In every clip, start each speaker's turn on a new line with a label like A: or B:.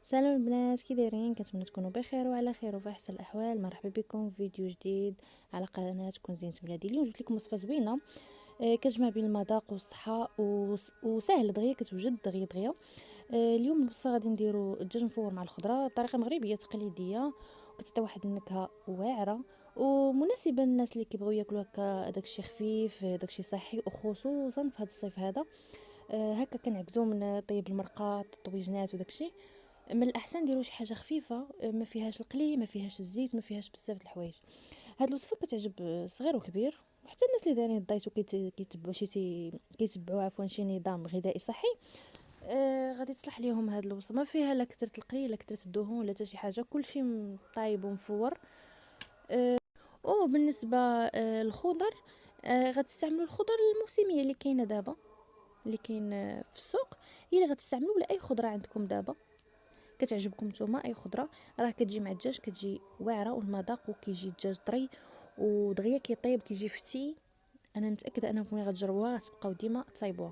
A: سلام البنات، كي دايرين؟ كنتمنى تكونوا بخير وعلى خير وفي احسن الاحوال. مرحبا بكم في فيديو جديد على قناه كون زينت بلادي. اليوم جبت لكم وصفه زوينه كتجمع بين المذاق والصحه وسهل دغيا، كتوجد دغيا. اليوم الوصفه غادي نديروا الدجاج مفور مع الخضره بطريقه مغربيه تقليديه، وكتعطي واحد النكهه واعره ومناسبه للناس اللي كيبغيو ياكلوا هكا داكشي خفيف، داكشي صحي، وخصوصا في هذا الصيف هذا. هكا كنعقدوا من طيب المرقات الطويجنات وداكشي. من الاحسن ديروا شي حاجه خفيفه، ما فيهاش القلي، ما فيهاش الزيت، ما فيهاش بزاف د الحوايج. هاد الوصفه كتعجب صغير وكبير، وحتى الناس اللي دايرين الدايت وكيتبعوا كيتبعوا شي نظام غذائي صحي. غادي تصلح ليهم هاد الوصفه، ما فيها لا كثره القلي لا كثره الدهون لا حتى شي حاجه، كلشي طايب ومفور. وبالنسبه للخضر، غتستعملوا الخضر الموسميه اللي كاينه دابا، اللي كاين في السوق، هي اللي غتستعملوا، ولا اي خضره عندكم دابا كتعجبكم نتوما، اي خضره راه كتجي مع الدجاج، كتجي واعره والمذاق، وكيجي الدجاج طري ودغيا كيطيب، كيجي فتي. انا متاكده انكم ملي غتجربوها غتبقاو ديما طيبوها.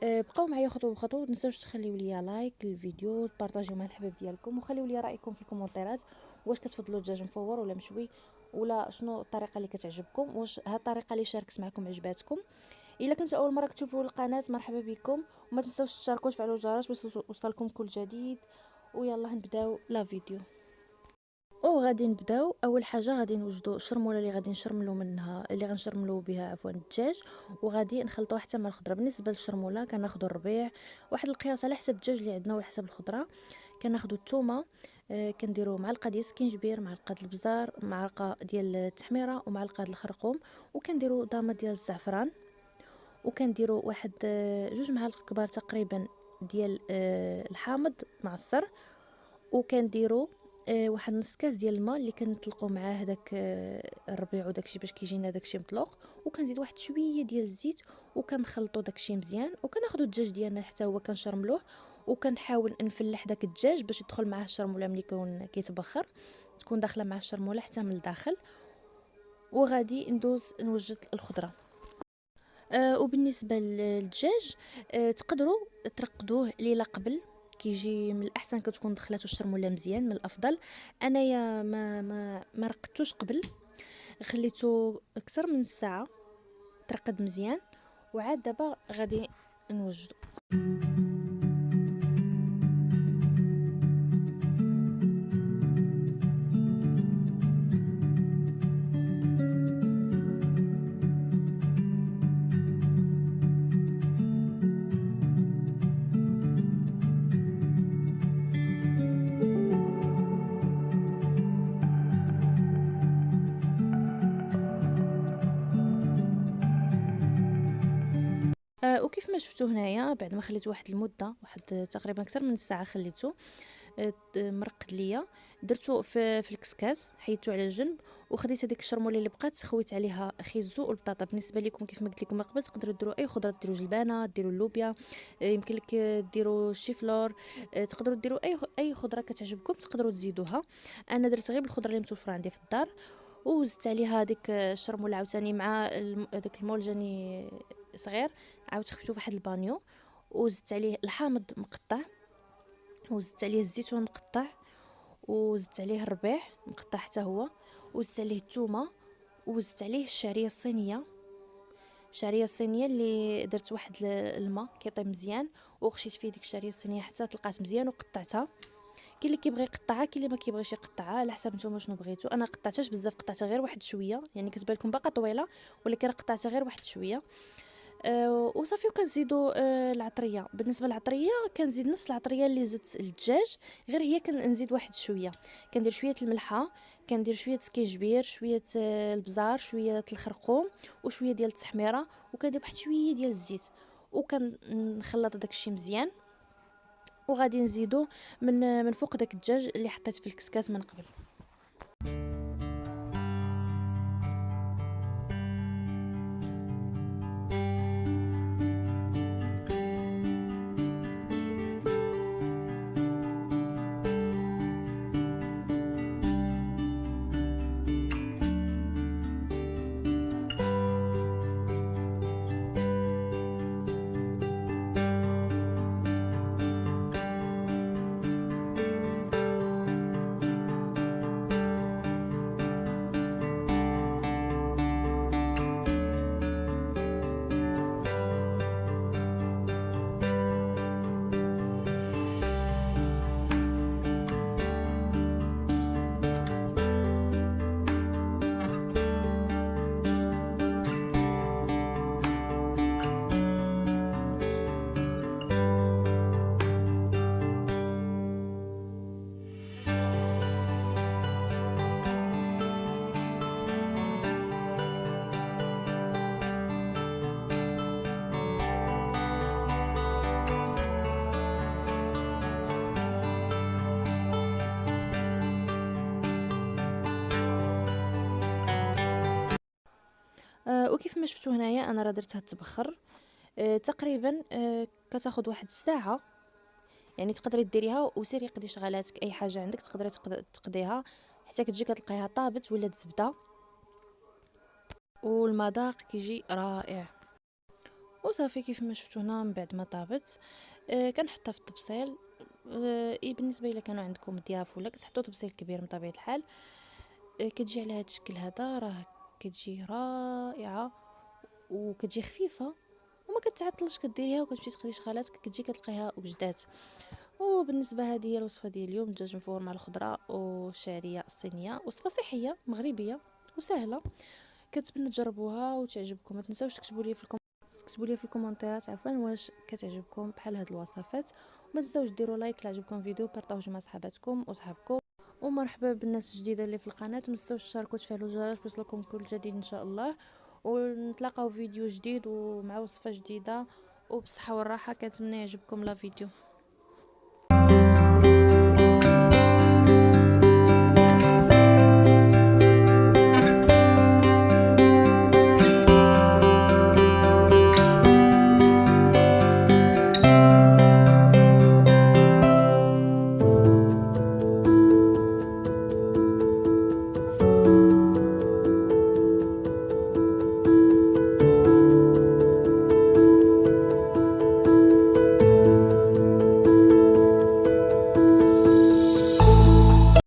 A: بقاو معايا خطوه بخطوه، متنساوش تخليو ليا لايك للفيديو، تبارطاجيو مع الحباب ديالكم، وخليو ليا رايكم في الكومونتيرات. واش كتفضلوا الدجاج مفور ولا مشوي، ولا شنو الطريقه اللي كتعجبكم، واش هاد الطريقه اللي شاركت معكم عجباتكم؟ الا كنتوا اول مره كتشوفوا القناه مرحبا بكم، وما تنساوش تشاركوا وتفعلوا الجرس باش يوصلكم كل جديد. ويلا نبداو لا فيديو. غادي نبداو. اول حاجه غادي نوجدوا الشرموله اللي غادي نشرملو منها، اللي غنشرملو بها عفوا الدجاج، وغادي نخلطوها حتى مع الخضره. بالنسبه للشرموله كناخذوا الربيع، واحد القياس على حسب الدجاج اللي عندنا وعلى حسب الخضره. كناخذوا الثومه، كنديروا معلقه ديال السكينجبير، معلقه البزار، معلقه ديال التحميره، ومعلقه ديال الخرقوم، وكنديروا ضامه ديال الزعفران، وكنديروا واحد جوج معالق كبار تقريبا ديال الحامض معصر، وكنديروا واحد نص كاس ديال الماء اللي كنطلقوا معاه داك الربيع وداكشي باش كيجينا داكشي مطلوق، وكنزيد واحد شويه ديال الزيت، وكنخلطوا داكشي مزيان، وكناخذوا الدجاج ديالنا حتى هو كنشرملوه، وكنحاول نفلح داك الدجاج باش يدخل معاه الشرموله ملي يكون كيتبخر، تكون داخله مع الشرموله حتى من الداخل. وغادي ندوز نوجد الخضره. وبالنسبه للدجاج، تقدروا ترقدوه ليله قبل، كيجي من الاحسن كتكون دخلاتو الشرموله مزيان، من الافضل. انايا ما رقدتوش قبل، خليته اكثر من ساعه ترقد مزيان، وعاد دابا غادي نوجدو. وكيف ما شفتوا هنايا، بعد ما خليته واحد المده، واحد تقريبا اكثر من ساعه خليته مرقد ليا، درتو في الكسكاس، حيدته على جنب، وخديت هذيك الشرموله اللي بقات سخويت عليها خيزو والبطاطا. بالنسبه لكم كيف ما قلت لكم قبل، تقدروا ديروا اي خضره، ديروا جلبانه، ديروا اللوبيا، يمكن لك ديروا الشيفلور، تقدروا ديروا اي خضره كتعجبكم تقدروا تزيدوها. انا درت غير بالخضره اللي متوفره عندي في الدار، وزدت عليها ديك الشرموله عاوتاني مع داك المول جاني صغير، عاود خفتو في واحد البانيو، وزدت عليه الحامض مقطع، وزدت عليه الزيتون مقطع، وزدت عليه الربيع مقطع حتى هو، وزدت عليه الثومه، وزدت عليه الشعريه الصينيه اللي درت واحد الماء كيطيب مزيان، وغشيت فيه ديك الشعريه الصينيه حتى تلقات مزيان وقطعتها. كاين اللي كيبغي يقطعها، كاين اللي ما كيبغيش يقطعها، على حسب نتوما شنو بغيتو. انا قطعتهاش بزاف، قطعتها غير واحد شويه، يعني كتبان لكم باقا طويله، ولكن قطعتها غير واحد شويه. وصافي. وكنزيدوا العطريه. بالنسبه للعطريه كنزيد نفس العطريه اللي زدت الدجاج، غير هي كنزيد واحد شويه. كندير شويه الملحه، كندير شويه سكينجبير، شويه البزار، شويه الخرقوم، وشويه ديال التحميره، وكندير واحد شويه ديال الزيت، وكنخلط داكشي مزيان. وغادي نزيدو من فوق داك الدجاج اللي حطيت في الكسكاس من قبل. وكيف ما شفتوا هنايا انا راه درتها تبخر تقريبا كتاخذ واحد الساعه. يعني تقدري ديريها وسيري قضي شغالاتك، اي حاجه عندك تقدري تقضيها حتى كتجي كتلقايها طابت ولا زبده، والمذاق كيجي رائع. وصافي كيف ما شفتوا هنا من بعد ما طابت كنحطها في الطبسيل. بالنسبه الا كانوا عندكم ضياف ولا كتحطوا طبسيل كبير من طبيعه الحال كتجي على هذا الشكل هذا، راه كتجي رائعه وكتجي خفيفه وما كتعطلش. كديريها وكتمشي تقضي شغالاتك كتجي كتلقايها وجدات. وبالنسبه هذه هي الوصفه ديال اليوم، الدجاج مفور مع الخضره والشعريه الصينيه، وصفه صحيه مغربيه وسهله. كنتمنى تجربوها وتعجبكم. ما تنساوش تكتبوا لي في الكومنتات عفوا واش كتعجبكم بحال هاد الوصفات. وما تنساوش ديروا لايك الا عجبكم الفيديو، بارطاجيو مع صحاباتكم وصحابكم. ومرحبا بالناس الجديده اللي في القناه، وما تنساوش تشاركوا وتفعلوا الجرس باش يوصلكم كل جديد ان شاء الله. ونتلاقاو فيديو جديد ومع وصفه جديده وبصحه والراحه. كنتمنى يعجبكم لا فيديو.